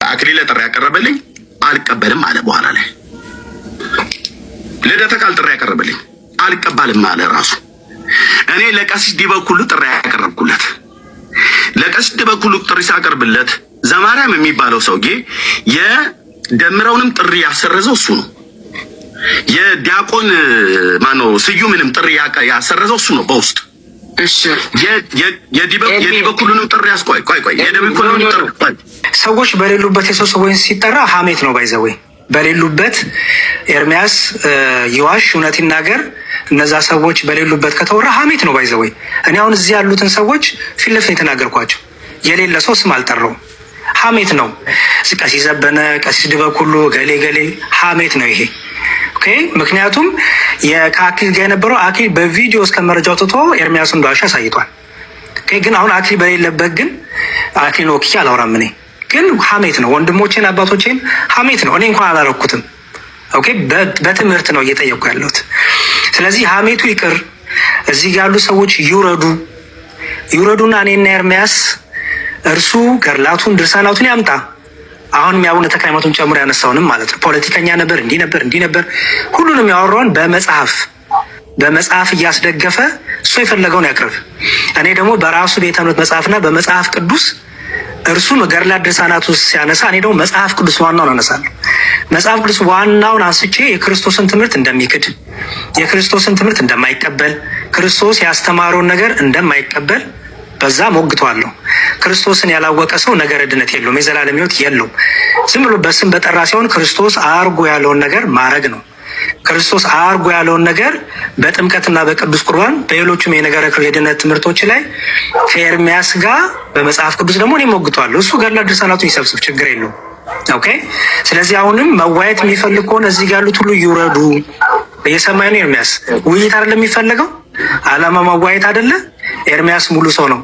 አክሊለ ጥሪ ያቀረበልኝ አልቀበልም አለ። በኋላ ላይ ልደተ ቃል ጥሪ ያቀረበልኝ አልቀበልም አለ ራሱ። እኔ ለቀሲስ ዲበኩሉ ጥሪ ያቀረብኩለት፣ ለቀሲስ ዲበኩሉ ጥሪ ሳቀርብለት ዘማርያም የሚባለው ሰውዬ የደምረውንም ጥሪ ያሰረዘው እሱ ነው። የዲያቆን ማነው ስዩምንም ጥሪ ያሰረዘው እሱ ነው በውስጥ። እሺ የዲበኩሉንም ጥሪ ያስቆይ የዲበኩሉንም ጥሪ ሰዎች በሌሉበት የሰው ሰዎች ሲጠራ ሀሜት ነው ባይዘወይ በሌሉበት ኤርሚያስ ይዋሽ እውነት ይናገር እነዛ ሰዎች በሌሉበት ከተወራ ሀሜት ነው ባይዘወይ። እኔ አሁን እዚህ ያሉትን ሰዎች ፊት ለፊት የተናገርኳቸው የሌለ ሰው ስም አልጠራው ሀሜት ነው። ቀሲስ ዘበነ ቀሲስ ዲበኩሉ ገሌ ገሌ ሀሜት ነው ይሄ። ኦኬ ምክንያቱም ከአክሊል ጋር የነበረው አክሊል በቪዲዮ እስከ መረጃው አውጥቶ ኤርሚያስ እንደዋሻ አሳይቷል። ኦኬ ግን አሁን አክሊል በሌለበት ግን አክሊል ወክዬ አላወራም። እኔ ግን ሀሜት ነው፣ ወንድሞቼን አባቶቼን ሀሜት ነው። እኔ እንኳን አላረኩትም። ኦኬ በትምህርት ነው እየጠየቁ ያለሁት። ስለዚህ ሀሜቱ ይቅር፣ እዚህ ያሉ ሰዎች ይውረዱና እኔና ኤርሚያስ እርሱ ገርላቱን ድርሳናቱን ያምጣ። አሁንም የአቡነ ተክለ ሃይማኖትን ጨምሮ ያነሳውንም ማለት ነው። ፖለቲከኛ ነበር፣ እንዲህ ነበር ሁሉንም ያወራውን በመጽሐፍ እያስደገፈ እሱ የፈለገውን ያቅርብ። እኔ ደግሞ በራሱ ቤተ እምነት መጽሐፍና በመጽሐፍ ቅዱስ እርሱ ገድላት ድርሳናት ውስጥ ሲያነሳ እኔ ደግሞ መጽሐፍ ቅዱስ ዋናውን አነሳለሁ። መጽሐፍ ቅዱስ ዋናውን አንስቼ የክርስቶስን ትምህርት እንደሚክድ፣ የክርስቶስን ትምህርት እንደማይቀበል፣ ክርስቶስ ያስተማረውን ነገር እንደማይቀበል በዛ ሞግቷለሁ። ክርስቶስን ያላወቀ ሰው ነገረ ድነት የለውም፣ የዘላለም ሕይወት የለውም። ዝም ብሎ በስም በጠራ ሲሆን ክርስቶስ አርጎ ያለውን ነገር ማድረግ ነው። ክርስቶስ አርጎ ያለውን ነገር በጥምቀትና በቅዱስ ቁርባን በሌሎቹም የነገረ የድነት ትምህርቶች ላይ ከኤርሚያስ ጋር በመጽሐፍ ቅዱስ ደግሞ እኔ ሞግቷለሁ። እሱ ገድላት ድርሳናቱን ይሰብስብ፣ ችግር የለውም። ኦኬ ስለዚህ አሁንም መዋየት የሚፈልግ ከሆነ እዚህ ያሉት ሁሉ ይውረዱ። እየሰማኝ ነው? ኤርሚያስ ውይይት አይደለም የሚፈለገው፣ አላማ መዋየት አይደለ? ኤርሚያስ ሙሉ ሰው ነው።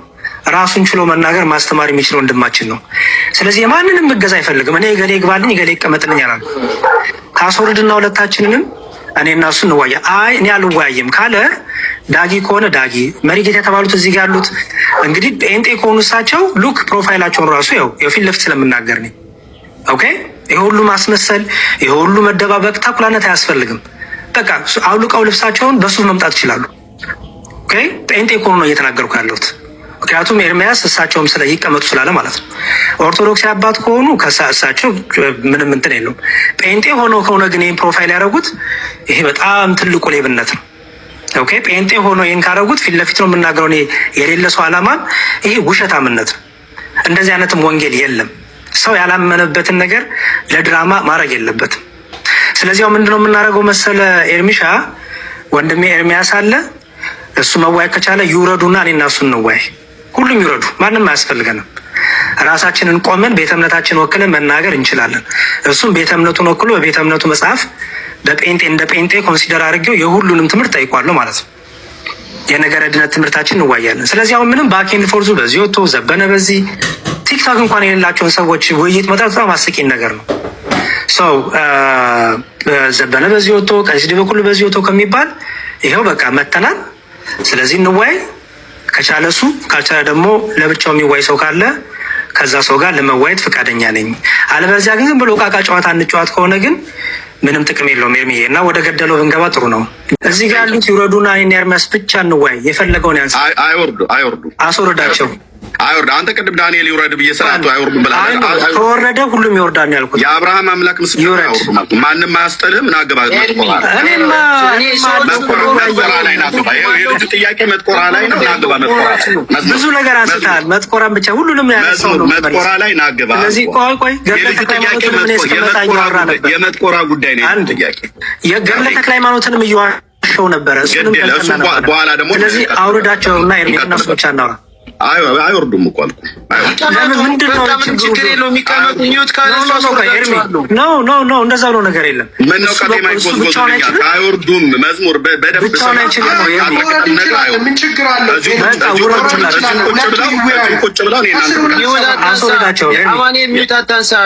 ራሱን ችሎ መናገር ማስተማር የሚችል ወንድማችን ነው። ስለዚህ የማንንም እገዛ አይፈልግም። እኔ ገሌ ይግባልኝ ገሌ ይቀመጥልኝ አላል። ካስወርድና ሁለታችንንም እኔና እሱ እንወያ። አይ እኔ አልወያይም ካለ ዳጊ ከሆነ ዳጊ መሪጌታ የተባሉት እዚህ ጋር ያሉት እንግዲህ ጴንጤ ከሆኑ እሳቸው ሉክ ፕሮፋይላቸውን ራሱ ያው የፊት ለፊት ስለምናገር ነኝ። ኦኬ ይሄ ሁሉ ማስመሰል፣ ይሄ ሁሉ መደባበቅ፣ ተኩላነት አያስፈልግም። በቃ አውልቀው ልብሳቸውን በሱፍ መምጣት ይችላሉ። ኦኬ ጴንጤ ከሆኑ ነው እየተናገርኩ ያለሁት። ምክንያቱም ኤርሚያስ እሳቸውም ስለ ይቀመጡ ስላለ ማለት ነው። ኦርቶዶክስ አባት ከሆኑ እሳቸው ምንም እንትን የለውም። ጴንጤ ሆኖ ከሆነ ግን ይህን ፕሮፋይል ያደረጉት ይሄ በጣም ትልቁ ሌብነት ነው። ኦኬ ጴንጤ ሆኖ ይህን ካደረጉት ፊት ለፊት ነው የምናገረው። የሌለ ሰው አላማም ይሄ ውሸታምነት ነው። እንደዚህ አይነትም ወንጌል የለም። ሰው ያላመነበትን ነገር ለድራማ ማድረግ የለበትም። ስለዚህ ምንድነው የምናደርገው መሰለ ኤርሚሻ ወንድሜ ኤርሚያስ አለ። እሱ መዋይ ከቻለ ይውረዱና እኔና እሱ እንዋይ። ሁሉም ይውረዱ፣ ማንም አያስፈልገንም። ራሳችንን ቆመን ቤተ እምነታችን ወክለን መናገር እንችላለን። እሱም ቤተ እምነቱን ወክሎ በቤተ እምነቱ መጽሐፍ እንደ ጴንጤ ኮንሲደር አድርጌው የሁሉንም ትምህርት ጠይቋለሁ ማለት ነው። የነገረ ድነት ትምህርታችን እንዋያለን። ስለዚህ አሁን ምንም ባኬንድ ፎርዙ በዚህ ወጥቶ ዘበነ በዚህ ቲክቶክ እንኳን የሌላቸውን ሰዎች ውይይት መጣት በጣም አስቂኝ ነገር ነው። ሰው ዘበነ በዚህ ወጥቶ ቀሲስ ዲበኩሉ በዚህ ወጥቶ ከሚባል ይኸው በቃ መተናል። ስለዚህ እንዋይ። ከቻለ እሱ ካልቻለ ደግሞ ለብቻው የሚዋይ ሰው ካለ ከዛ ሰው ጋር ለመዋየት ፈቃደኛ ነኝ። አለበለዚያ ግን ዝም ብሎ ቃቃ ጨዋታ እንጨዋት ከሆነ ግን ምንም ጥቅም የለውም። ኤርሚዬ እና ወደ ገደለው ብንገባ ጥሩ ነው። እዚህ ጋር ያሉት ይውረዱና ኤርሚያስ ብቻ እንዋይ። የፈለገውን ያንሳ። አይወርዱ አስወርዳቸው። አይወርድ አንተ ቅድም ዳንኤል ይውረድ ብዬ ስራቱ አይወርዱ ብለሃል። ከወረደ ሁሉም ይወርዳል ነው ያልኩት። የአብርሃም አምላክ ምስክር አይወርዱ ማለት ማንም አያስጠልህም። ምን አገባ መጥቆራ ላይ ናት። የልጁ ጥያቄ መጥቆራ ላይ ነው። ናገባ መጥቆራ ብዙ ነገር አንስታል። መጥቆራን ብቻ ሁሉንም ያነሳው ነው። መጥቆራ ላይ ናገባ። ስለዚህ ቆይ የልጁ ጥያቄ የመጥቆራ ጉዳይ ነው። አንድ ጥያቄ የገድለ ተክለ ሃይማኖትንም እየዋሸው ነበረ። እሱንም በኋላ ደግሞ ስለዚህ አውርዳቸውና ኤርሚያና ብቻ እናውራ። አይወርዱም እኮ አልኩ። ምንድነው ችግር የለውም። የሚቀመጡ ኒውት ካለ ኖ እንደዛ ብሎ ነገር የለም። ምን ነው ቀደም አይወርዱም። መዝሙር በደንብ ምን ችግር አለ? ቁጭ ብለው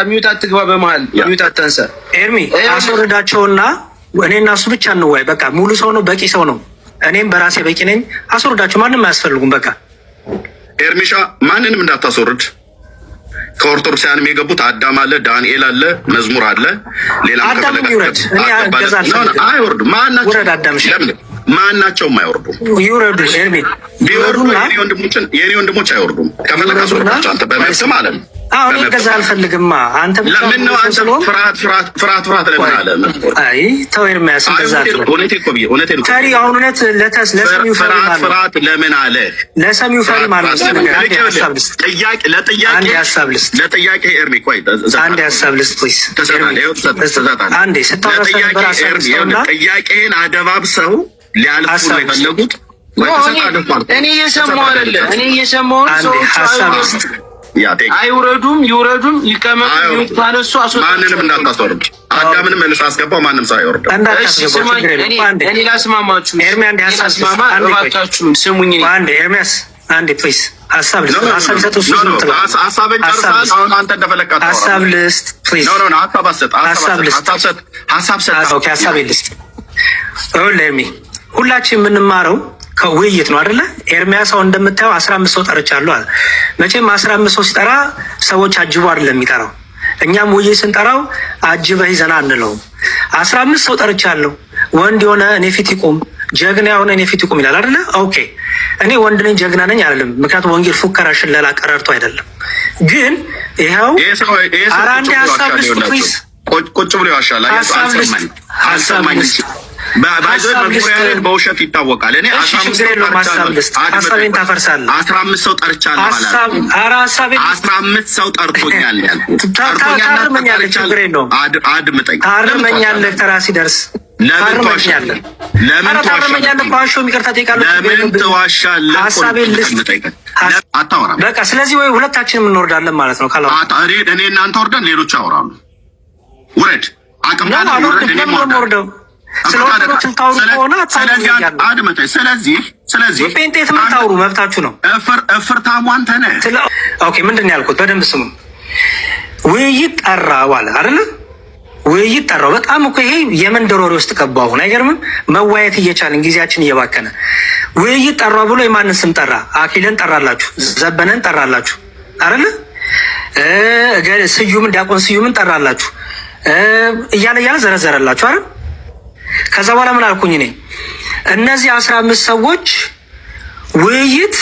ሚውት አትግባ፣ በመሀል ሚውት አታንሳ። ኤርሚ አስወርዳቸውና እኔና እሱ ብቻ እንዋይ። በቃ ሙሉ ሰው ነው፣ በቂ ሰው ነው። እኔም በራሴ በቂ ነኝ። አስወርዳቸው፣ ማንም አያስፈልጉም። በቃ ኤርሚሻ ማንንም እንዳታስወርድ። ከኦርቶዶክሳውያንም የገቡት አዳም አለ፣ ዳንኤል አለ፣ መዝሙር አለ፣ ሌላም አዳም ይውረድ። እኔ አገዛ አልፈልግም። አይወርዱም። ማናቸው ውረድ አዳም ለምን ማናቸውም አይወርዱም። ይውረዱ። ኤርሚ ቢወርዱ የኔ ወንድሞች አይወርዱም። ከፈለግ አስወርዳቸው አንተ በመብት ማለት ነው። አሁን እገዛ አልፈልግማ። አንተ ብቻ ለምን ነው አንተ ፍርሃት ለምን አለ? አይ ተው ኤርሚያስ፣ እንደዛ ነው። እውነቴን ፈሪ አሁን እውነት ለሰሚው ፈሪ ማለት ፍርሃት ለምን አለ? ለሰሚው ፈሪ ማለት ነው። ለጥያቄ ኤርሚ ቆይ አንድ ሀሳብ ልስጥ ፕሊዝ። አንዴ ስታወራ ጥያቄህን አደባብሰው ሊያልፉ ነው የፈለጉት። እኔ እየሰማሁ አይደለ? እኔ እየሰማሁ ሰዎች አይውረዱም ይውረዱም ይቀመጡ ይታነሱ ማንንም እንዳታስወርድ። አዳምንም መልስ አስገባው። ማንም ሰው አይወርድም። እኔ ላስማማችሁ። እባካችሁን ስሙኝ። ኤርሚያስ አንዴ ፕሊዝ ሀሳብ ልስጥ። ሀሳብን ጨርሰሃል። አሁን አንተ እንደፈለግ ሀሳብ ልስጥ ፕሊዝ። ሀሳብ ልስጥ። ኤርሚ ሁላችን የምንማረው ከውይይት ነው አይደለ? ኤርሚያስ አሁን እንደምታየው 15 ሰው ጠርቻለሁ አለ። መቼም 15 ሰው ሲጠራ ሰዎች አጅቡ አይደለም የሚጠራው። እኛም ውይይት ስንጠራው አጅበህ ይዘና አንለውም። 15 ሰው ጠርቻለሁ፣ ወንድ የሆነ እኔ ፊት ይቁም፣ ጀግና የሆነ እኔ ፊት ይቁም ይላል አይደለ? ኦኬ እኔ ወንድ ነኝ ጀግና ነኝ አይደለም። ምክንያቱም ወንጌል ፉከራ፣ ሽለላ፣ ቀረርቶ አይደለም። ግን ይኸው አራንዴ ሀሳብ ልስጥ ፕሊዝ። ቁጭ ብሎ ያሻል። አልሰማኝ በውሸት ይታወቃል። እኔ 15 ሰው ጠርቻለሁ። 15 ሰው ጠርቶኛል ያልኩት አድምጠኝ። ታርመኛለህ ተራ ሲደርስ ለምን ትዋሻለህ? አታወራም። በቃ ስለዚህ ወይ ሁለታችንም እንወርዳለን ማለት ነው። እኔ እናንተ ወርደን ሌሎች ያወራሉ። ውረድ። አቅም ወርደው ስለዚህ ጴንጤት የምታወሩ መብታችሁ ነው። እፍርታሙ አንተ ነህ። ኦኬ ምንድን ነው ያልኩት? በደንብ ስሙ። ውይይት ጠራው አለ አይደለ? ውይይት ጠራው። በጣም እኮ ይሄ የመንደር ወሬ ውስጥ ገባሁ። አሁን አይገርምም? መዋየት እየቻልን ጊዜያችን እየባከነ ውይይት ጠራው ብሎ የማንን ስም ጠራ? አኪልን ጠራላችሁ፣ ዘበነን ጠራላችሁ አይደለ? ስዩምን ዲያቆን ስዩምን ጠራላችሁ እያለ ዘረዘረላችሁ አይደል? ከዛ በኋላ ምን አልኩኝ እኔ? እነዚህ 15 ሰዎች ውይይት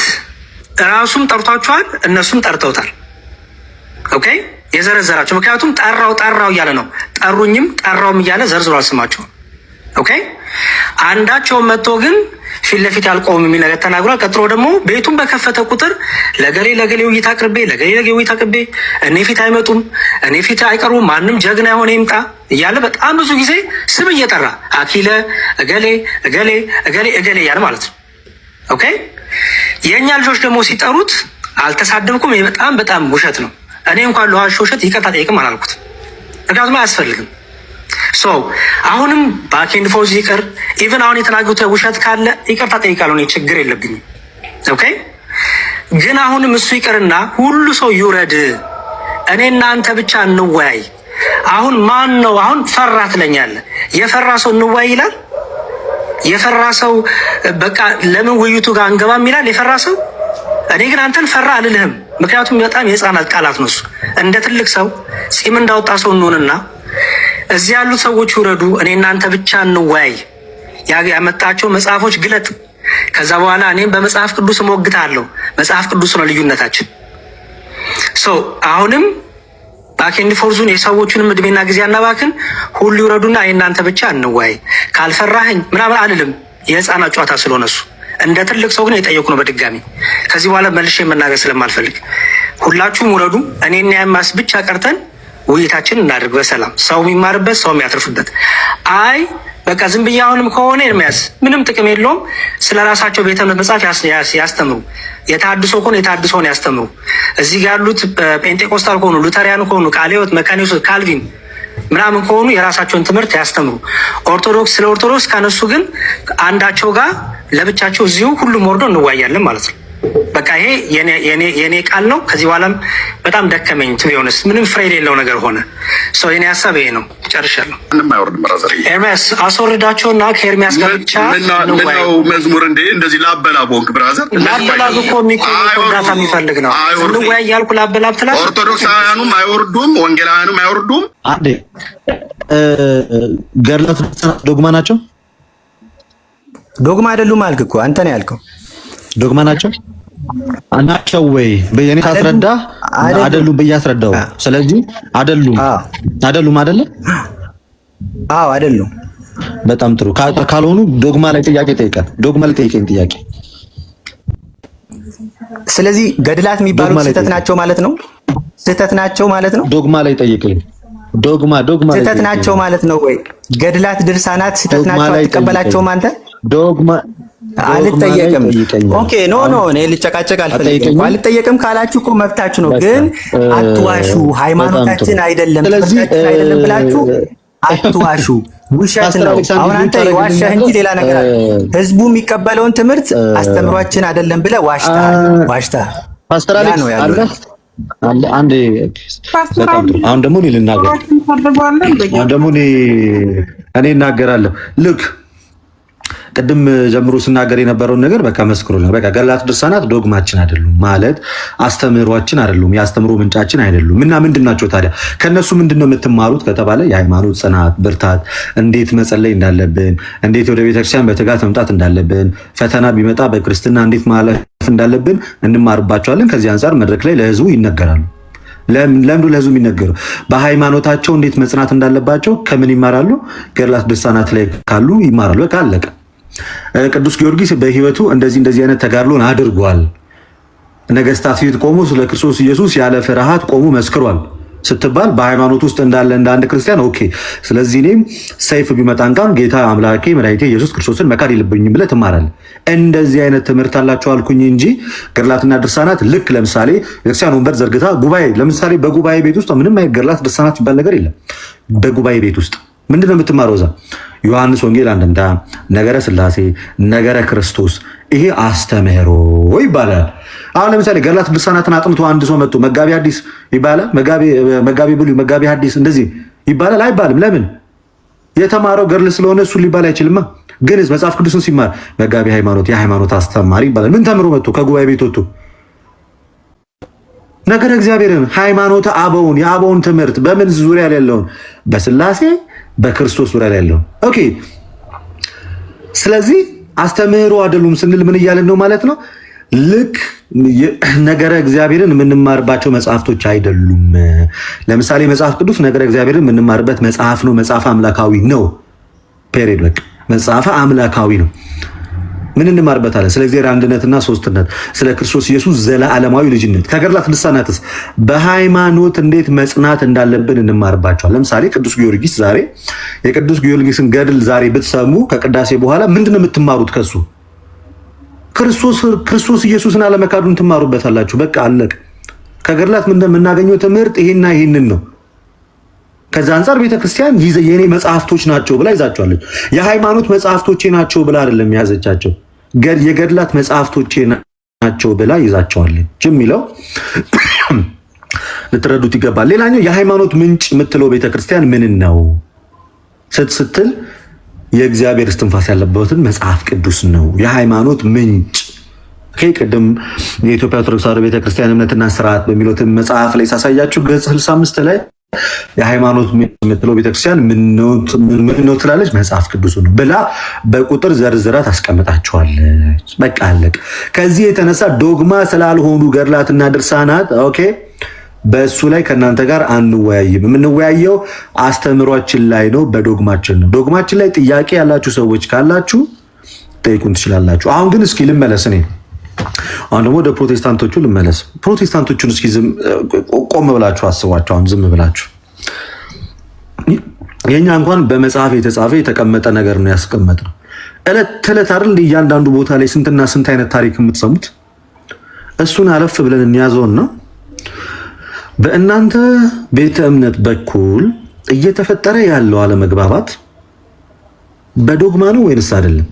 ራሱም ጠርቷቸዋል፣ እነሱም ጠርተውታል። ኦኬ የዘረዘራቸው ምክንያቱም ጠራው እያለ ነው። ጠሩኝም ጠራውም እያለ ዘርዝሯል ስማቸውን። ኦኬ አንዳቸው መጥቶ ግን ፊት ለፊት ያልቆም የሚል ነገር ተናግሯል። ቀጥሎ ደግሞ ቤቱን በከፈተ ቁጥር ለገሌ ውይይት አቅርቤ ውይይት አቅርቤ እኔ ፊት አይመጡም፣ እኔ ፊት አይቀርቡም፣ ማንም ጀግና የሆነ ይምጣ እያለ በጣም ብዙ ጊዜ ስም እየጠራ አኪለ እገሌ እያለ ማለት ነው። ኦኬ የእኛ ልጆች ደግሞ ሲጠሩት አልተሳደብኩም። ይሄ በጣም ውሸት ነው። እኔ እንኳን ለዋሽ ውሸት ይቅርታ ጠይቅም አላልኩት፣ ምክንያቱም አያስፈልግም። አሁንም ባኬንድ ፎርዝ ይቅር ኢቨን አሁን የተናገሩት ውሸት ካለ ይቅርታ ጠይቃለሁ። እኔ ችግር የለብኝም። ኦኬ ግን አሁንም እሱ ይቅርና ሁሉ ሰው ይውረድ፣ እኔ እናንተ ብቻ እንወያይ። አሁን ማን ነው አሁን ፈራ ትለኛለህ? የፈራ ሰው እንወያይ ይላል። የፈራ ሰው በቃ ለምን ውይይቱ ጋር አንገባም ይላል የፈራ ሰው። እኔ ግን አንተን ፈራ አልልህም፣ ምክንያቱም በጣም የህፃናት ቃላት ነው እሱ። እንደ ትልቅ ሰው ፂም እንዳወጣ ሰው እንሆንና እዚህ ያሉት ሰዎች ይውረዱ፣ እኔ እናንተ ብቻ እንወያይ። ያመጣቸው መጽሐፎች ግለጥ። ከዛ በኋላ እኔም በመጽሐፍ ቅዱስ እሞግታለሁ። መጽሐፍ ቅዱስ ነው ልዩነታችን። አሁንም ባኬንድ ፎርዙን የሰዎቹንም እድሜና ጊዜ አናባክን። ሁሉ ይውረዱና እኔ እናንተ ብቻ እንወያይ። ካልፈራህኝ ምናምን አልልም፣ የህፃናት ጨዋታ ስለሆነ እሱ። እንደ ትልቅ ሰው ግን የጠየቁ ነው በድጋሚ ከዚህ በኋላ መልሼ መናገር ስለማልፈልግ ሁላችሁም ውረዱ፣ እኔና ያማስ ብቻ ቀርተን ውይይታችን እናድርግ በሰላም ሰው የሚማርበት ሰው የሚያተርፍበት። አይ በቃ ዝም ብዬ አሁንም ከሆነ ኤርሚያስ ምንም ጥቅም የለውም። ስለ ራሳቸው ቤተ እምነት መጽሐፍ ያስተምሩ። የታድሶ ከሆነ የታድሶን ያስተምሩ። እዚህ ጋር ያሉት ጴንጤቆስታል ከሆኑ ሉተሪያን ከሆኑ ቃለ ሕይወት፣ መካነ ኢየሱስ፣ ካልቪን ምናምን ከሆኑ የራሳቸውን ትምህርት ያስተምሩ። ኦርቶዶክስ ስለ ኦርቶዶክስ ካነሱ ግን አንዳቸው ጋር ለብቻቸው እዚሁ ሁሉም ወርዶ እንዋያለን ማለት ነው። በቃ ይሄ የኔ ቃል ነው። ከዚህ በኋላም በጣም ደከመኝ። ቱ ቢሆንስ ምንም ፍሬ የሌለው ነገር ሆነ። የኔ ሀሳብ ይሄ ነው። ጨርሻለሁ። ምንም አይወርድም። ብራዘር ኤርሚያስ አስወርዳቸውና ከኤርሚያስ ጋር ብቻ ነው መዝሙር እንዴ እንደዚህ ላበላብ ወንክ ብራዘር ላበላብ እኮ እርዳታ የሚፈልግ ነው። እንወያይ ያልኩ ላበላብ ትላለህ። ኦርቶዶክሳውያኑም አይወርዱም፣ ወንጌላውያኑም አይወርዱም። አንዴ ገድላት ዶግማ ናቸው። ዶግማ አይደሉም አልክ እኮ አንተ ነው ያልከው። ዶግማ ናቸው ናቸው ወይ በየኔ ታስረዳ አይደሉም ብዬ አስረዳው። ስለዚህ አይደሉም አይደለ? አዎ አይደሉም። በጣም ጥሩ። ካልሆኑ ዶግማ ላይ ጥያቄ ጠይቀን ዶግማ ላይ ጠይቀኝ ጥያቄ። ስለዚህ ገድላት የሚባሉት ስህተት ናቸው ማለት ነው። ስህተት ናቸው ማለት ነው። ዶግማ ላይ ጠይቀኝ። ዶግማ ስህተት ናቸው ማለት ነው ወይ? ገድላት ድርሳናት ስህተት ናቸው አትቀበላቸውም አንተ? ዶግማ አልጠየቅም። ኦኬ ኖ እኔ ልጨቃጨቅ አልፈልግም። አልጠየቅም ካላችሁ እኮ መብታችሁ ነው። ግን አትዋሹ። ሃይማኖታችን አይደለም ትምህርታችን አይደለም ብላችሁ አትዋሹ። ውሸት ነው። አሁን አንተ ዋሻህ እንጂ ሌላ ነገር አለ። ህዝቡ የሚቀበለውን ትምህርት አስተምሯችን አይደለም ብለህ ዋሽተሃል። ፓስተር አሌክስ አለ አንዴ አሁን ደግሞ እኔ ልናገር። አሁን ደግሞ እኔ እናገራለሁ። ልክ ቅድም ጀምሮ ስናገር የነበረውን ነገር በቃ መስክሮልኝ። በቃ ገድላት ድርሳናት ዶግማችን አይደሉም ማለት አስተምህሯችን አይደሉም፣ የአስተምህሮ ምንጫችን አይደሉም። እና ምንድናቸው ታዲያ? ከነሱ ምንድነው የምትማሩት ከተባለ የሃይማኖት ጽናት፣ ብርታት፣ እንዴት መጸለይ እንዳለብን፣ እንዴት ወደ ቤተክርስቲያን በትጋት መምጣት እንዳለብን፣ ፈተና ቢመጣ በክርስትና እንዴት ማለፍ እንዳለብን እንማርባቸዋለን። ከዚህ አንጻር መድረክ ላይ ለህዝቡ ይነገራሉ። ለምንድን ለህዝቡ የሚነገሩ? በሃይማኖታቸው እንዴት መጽናት እንዳለባቸው ከምን ይማራሉ? ገድላት ድርሳናት ላይ ካሉ ይማራሉ። በቃ አለቀ። ቅዱስ ጊዮርጊስ በህይወቱ እንደዚህ አይነት ተጋድሎን አድርጓል። ነገስታት ፊት ቆሞ ስለ ክርስቶስ ኢየሱስ ያለ ፍርሃት ቆሞ መስክሯል ስትባል በሃይማኖት ውስጥ እንዳለ እንደ አንድ ክርስቲያን ኦኬ፣ ስለዚህ እኔም ሰይፍ ቢመጣ እንኳን ጌታ አምላኬ መድኃኒቴ ኢየሱስ ክርስቶስን መካድ የለብኝም ብለህ ትማራለህ። እንደዚህ አይነት ትምህርት አላቸው አልኩኝ እንጂ ገድላትና ድርሳናት ልክ ለምሳሌ ቤተክርስቲያን ወንበር ዘርግታ ጉባኤ፣ ለምሳሌ በጉባኤ ቤት ውስጥ ምንም አይነት ገድላት ድርሳናት የሚባል ነገር የለም። በጉባኤ ቤት ውስጥ ምንድን ነው የምትማረው? እዛ ዮሐንስ ወንጌል አንድምታ፣ ነገረ ስላሴ፣ ነገረ ክርስቶስ፣ ይሄ አስተምህሮ ይባላል። አሁን ለምሳሌ ገድላት ድርሳናትን አጥንቶ አንድ ሰው መጥቶ መጋቢ ሐዲስ ይባላል? መጋቢ ብሉይ፣ መጋቢ ሐዲስ እንደዚህ ይባላል? አይባልም። ለምን? የተማረው ገድል ስለሆነ እሱን ሊባል አይችልማ። ግን መጽሐፍ ቅዱስን ሲማር መጋቢ ሃይማኖት፣ የሃይማኖት አስተማሪ ይባላል። ምን ተምሮ መጥቶ ከጉባኤ ቤት ወጥቶ ነገረ እግዚአብሔርን፣ ሃይማኖተ አበውን፣ የአበውን ትምህርት በምን ዙሪያ ላይ ያለውን በስላሴ በክርስቶስ ዙሪያ ላይ ያለውን ኦኬ። ስለዚህ አስተምህሮ አይደሉም ስንል ምን እያልን ነው ማለት ነው? ልክ ነገረ እግዚአብሔርን የምንማርባቸው መጽሐፍቶች አይደሉም። ለምሳሌ መጽሐፍ ቅዱስ ነገረ እግዚአብሔርን የምንማርበት መጽሐፍ ነው። መጽሐፍ አምላካዊ ነው። ፔሬድ። በቃ መጽሐፍ አምላካዊ ነው። ምን እንማርበታለን? ስለ እግዚአብሔር አንድነትና ሶስትነት፣ ስለ ክርስቶስ ኢየሱስ ዘለዓለማዊ ልጅነት። ከገድላት ድርሳናትስ በሃይማኖት እንዴት መጽናት እንዳለብን እንማርባቸዋል። ለምሳሌ ቅዱስ ጊዮርጊስ፣ ዛሬ የቅዱስ ጊዮርጊስን ገድል ዛሬ ብትሰሙ ከቅዳሴ በኋላ ምንድነው የምትማሩት? ከሱ ክርስቶስ ኢየሱስን አለመካዱን ትማሩበታላችሁ። በቃ አለቅ። ከገድላት የምናገኘው ትምህርት ይሄና ይሄንን ነው። ከዛ አንጻር ቤተክርስቲያን የኔ መጽሐፍቶች ናቸው ብላ ይዛቸዋለች። የሃይማኖት መጽሐፍቶቼ ናቸው ብላ አይደለም ያዘቻቸው፣ የገድላት መጽሐፍቶቼ ናቸው ብላ ይዛቸዋለች የሚለው ልትረዱት ይገባል። ሌላኛው የሃይማኖት ምንጭ የምትለው ቤተክርስቲያን ምን ነው ስትል የእግዚአብሔር እስትንፋስ ያለበትን መጽሐፍ ቅዱስ ነው የሃይማኖት ምንጭ። ቅድም የኢትዮጵያ ኦርቶዶክስ ተዋሕዶ ቤተክርስቲያን እምነትና ስርዓት በሚለው መጽሐፍ ላይ ሳሳያችሁ ገጽ 65 ላይ የሃይማኖት የምትለው ቤተክርስቲያን ምን ነው ትላለች? መጽሐፍ ቅዱስ ነው ብላ በቁጥር ዘርዝራ ታስቀምጣቸዋለች። በቃ አለቅ። ከዚህ የተነሳ ዶግማ ስላልሆኑ ገድላትና ድርሳናት ኦኬ፣ በእሱ ላይ ከእናንተ ጋር አንወያይም። የምንወያየው አስተምሯችን ላይ ነው፣ በዶግማችን ነው። ዶግማችን ላይ ጥያቄ ያላችሁ ሰዎች ካላችሁ ጠይቁን ትችላላችሁ። አሁን ግን እስኪ ልመለስ። አሁን ደግሞ ወደ ፕሮቴስታንቶቹ ልመለስ። ፕሮቴስታንቶቹን እስኪ ቆም ብላችሁ አስቧቸው። አሁን ዝም ብላችሁ የኛ እንኳን በመጽሐፍ የተጻፈ የተቀመጠ ነገር ነው ያስቀመጥነው። እለት ተዕለት አይደል እያንዳንዱ ቦታ ላይ ስንትና ስንት አይነት ታሪክ የምትሰሙት። እሱን አለፍ ብለን እንያዘውና በእናንተ ቤተ እምነት በኩል እየተፈጠረ ያለው አለመግባባት በዶግማ ነው ወይንስ አይደለም?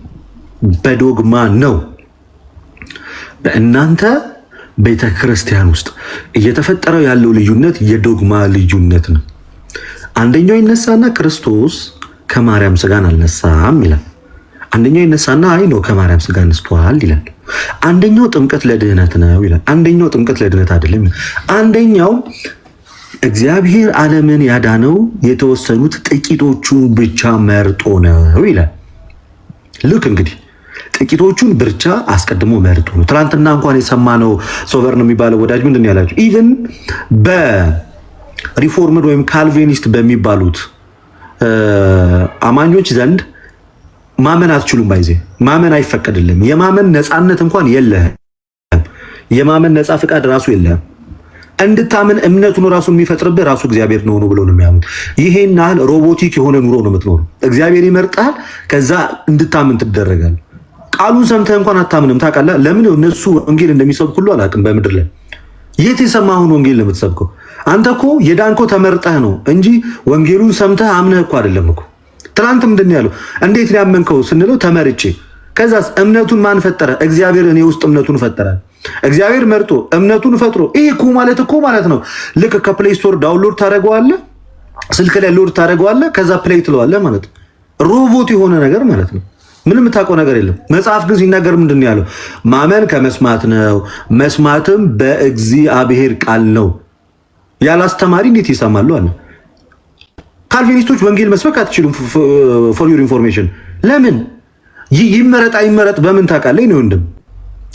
በዶግማ ነው። በእናንተ ቤተ ክርስቲያን ውስጥ እየተፈጠረው ያለው ልዩነት የዶግማ ልዩነት ነው። አንደኛው ይነሳና ክርስቶስ ከማርያም ስጋን አልነሳም ይላል። አንደኛው ይነሳና አይ ነው ከማርያም ስጋ ነስቷል ይላል። አንደኛው ጥምቀት ለድህነት ነው ይላል። አንደኛው ጥምቀት ለድህነት አይደለም። አንደኛው እግዚአብሔር ዓለምን ያዳነው የተወሰኑት ጥቂቶቹን ብቻ መርጦ ነው ይላል። ልክ እንግዲህ ጥቂቶቹን ብቻ አስቀድሞ መርጦ ነው። ትናንትና እንኳን የሰማነው ሶቨርን የሚባለው ወዳጅ ምንድን ያላችሁ ኢቭን በሪፎርምድ ወይም ካልቪኒስት በሚባሉት አማኞች ዘንድ ማመን አትችሉም። ባይዜ ማመን አይፈቀድልም። የማመን ነፃነት እንኳን የለህም። የማመን ነፃ ፍቃድ ራሱ የለህም። እንድታምን እምነቱን ራሱ የሚፈጥርብህ ራሱ እግዚአብሔር ነው ብሎ ነው የሚያምኑት። ይሄን ያህል ሮቦቲክ የሆነ ኑሮ ነው የምትኖረው። እግዚአብሔር ይመርጣል፣ ከዛ እንድታምን ትደረጋል። ቃሉን ሰምተህ እንኳን አታምንም። ታውቃለህ ለምን? እነሱ ወንጌል እንደሚሰብኩ ሁሉ አላውቅም። በምድር ላይ የት የሰማኸውን ወንጌል ነው የምትሰብከው? አንተ እኮ የዳንኮ ተመርጠህ ነው እንጂ ወንጌሉን ሰምተህ አምነህ እኮ አይደለም እኮ። ትናንት ምንድን ነው ያለው? እንዴት ነው ያመንከው ስንለው ተመርጬ። ከዛስ እምነቱን ማን ፈጠረ? እግዚአብሔር እኔ ውስጥ እምነቱን ፈጠረ። እግዚአብሔር መርጦ እምነቱን ፈጥሮ ይሄ እኮ ማለት ነው ልክ ከፕሌይ ስቶር ዳውንሎድ ታደርገዋለህ፣ ስልክ ላይ ሎድ ታደርገዋለህ፣ ከዛ ፕሌይ ትለዋለህ ማለት ነው። ሮቦት የሆነ ነገር ማለት ነው። ምንም የምታውቀው ነገር የለም። መጽሐፍ ግን ሲናገር ምንድን ነው ያለው? ማመን ከመስማት ነው፣ መስማትም በእግዚአብሔር ቃል ነው። ያለ አስተማሪ እንዴት ይሰማሉ አለ። ካልቪኒስቶች ወንጌል መስበክ አትችሉም። ፎር ዩር ኢንፎርሜሽን። ለምን? ይመረጥ አይመረጥ በምን ታውቃለህ? ነው ወንድም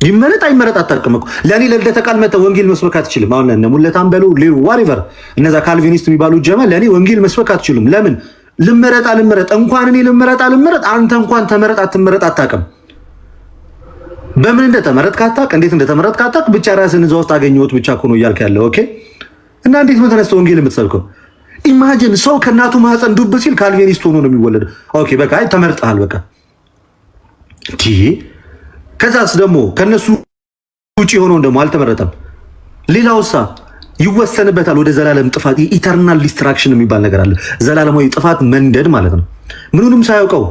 ይመረጥ አይመረጥ አታውቅም እኮ። ለኔ ለልደተ ቃል መጣ ወንጌል መስበክ አትችልም። አሁን እነ ሙለታም በሉ ዋሪቨር እነዛ ካልቪኒስት የሚባሉ ጀማ ለኔ ወንጌል መስበክ አትችሉም። ለምን? ልመረጥ አልመረጥ እንኳን እኔ ልመረጥ አልመረጥ አንተ እንኳን ተመረጥ አትመረጥ አታውቅም። በምን እንደተመረጥክ አታውቅ፣ እንዴት እንደተመረጥክ አታውቅ። ብቻ ራስን እዛ ውስጥ አገኘሁት ብቻ እኮ ነው እያልክ ያለው። ኦኬ። እና እንዴት ነው ተነስተህ ወንጌል የምትሰብከው? ኢማጂን ሰው ከእናቱ ማህፀን ዱብ ሲል ካልቪኒስት ሆኖ ነው የሚወለደው። ኦኬ በቃ አይ ተመርጠሃል በቃ እንዴ። ከዛስ ደግሞ ከነሱ ውጪ ሆኖ ደግሞ አልተመረጠም። ሌላውሳ ይወሰንበታል ወደ ዘላለም ጥፋት። ኢተርናል ዲስትራክሽን የሚባል ነገር አለ። ዘላለማዊ ጥፋት መንደድ ማለት ነው፣ ምኑንም ሳያውቀው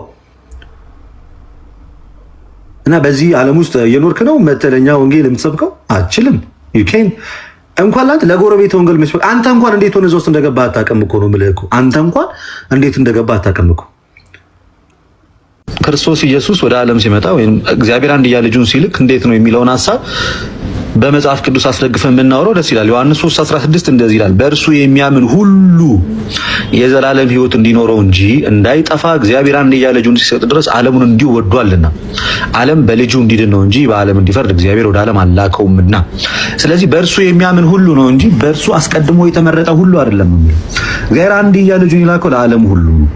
እና በዚህ ዓለም ውስጥ የኖርክ ነው መተለኛ ወንጌል የምትሰብከው አትችልም። ዩኬን እንኳን ላንተ ለጎረቤት ወንጌል መስበክ አንተ እንኳን እንዴት ሆነ እዛ ውስጥ እንደገባ አታውቅም እኮ ነው የምልህ እኮ። አንተ እንኳን እንዴት እንደገባ አታውቅም እኮ። ክርስቶስ ኢየሱስ ወደ ዓለም ሲመጣ ወይም እግዚአብሔር አንድያ ልጁን ሲልክ እንዴት ነው የሚለውን ሐሳብ በመጽሐፍ ቅዱስ አስደግፈን ብናወራው ደስ ይላል። ዮሐንስ 3:16 እንደዚህ ይላል፣ በእርሱ የሚያምን ሁሉ የዘላለም ሕይወት እንዲኖረው እንጂ እንዳይጠፋ እግዚአብሔር አንድያ ልጁን ሲሰጥ ድረስ ዓለሙን እንዲሁ ወዷልና፣ ዓለም በልጁ እንዲድን ነው እንጂ በዓለም እንዲፈርድ እግዚአብሔር ወደ ዓለም አላከውምና። ስለዚህ በእርሱ የሚያምን ሁሉ ነው እንጂ በእርሱ አስቀድሞ የተመረጠ ሁሉ አይደለም። እግዚአብሔር አንድያ ልጁን ይላከው ለዓለም ሁሉ ነው።